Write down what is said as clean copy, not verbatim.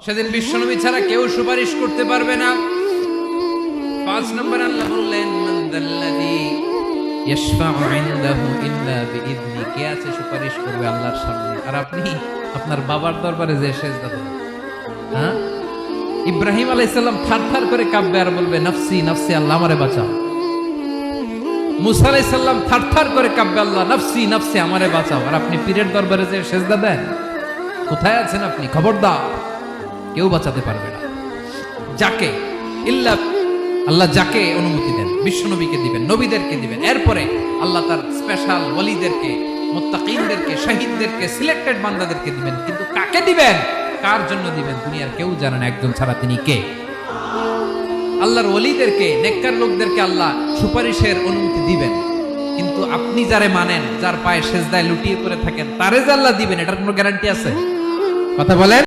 সেদিন বিশ্বনবী ছাড়া কেউ সুপারিশ করতে পারবে না। 5 নম্বর আল্লাহ বললেন, মান যাল্লাযী ইয়াশফাউ ইনদাহু ইল্লা বিইذনি, কে আছে সুপারিশ করবে আল্লাহর সামনে আর আপনি আপনার বাবার দরবারে যে সেজদা দেন। হ্যাঁ, ইব্রাহিম আলাইহিস সালাম থারথার করে কাঁপবে আর বলবে নাফসি নাফসি, আল্লাহ আমারে বাঁচাও। মুসা আলাইহিস সালাম থারথার করে কাঁপবে, আল্লাহ নাফসি নাফসি, আমারে বাঁচাও। আর আপনি পীরের দরবারে যে সেজদা দেন। কোথায় আছেন আপনি? খবরদার, কেউ বাঁচাতে পারবে না। যাকে ইল্লা আল্লাহ যাকে অনুমতি দেন, বিশ্বনবীকে দিবেন, নবীদেরকে দিবেন, এরপরে আল্লাহ তার স্পেশাল ওয়ালিদেরকে, মুত্তাকিনদেরকে, শহীদদেরকে, সিলেক্টেড বান্দাদেরকে দিবেন। কিন্তু কাকে দিবেন, কার জন্য দিবেন, দুনিয়ার কেউ জানে না। একজন ছাড়া, তিনি কে? আল্লাহর ওয়ালিদেরকে, নেককার লোকদেরকে আল্লাহ সুপারিশের অনুমতি দিবেন। কিন্তু আপনি যারে মানেন, যার পায়ে সেজদায় লুটিয়ে পড়ে থাকেন, তারে যে আল্লাহ দিবেন, এটার কোনো গ্যারান্টি আছে? কথা বলেন।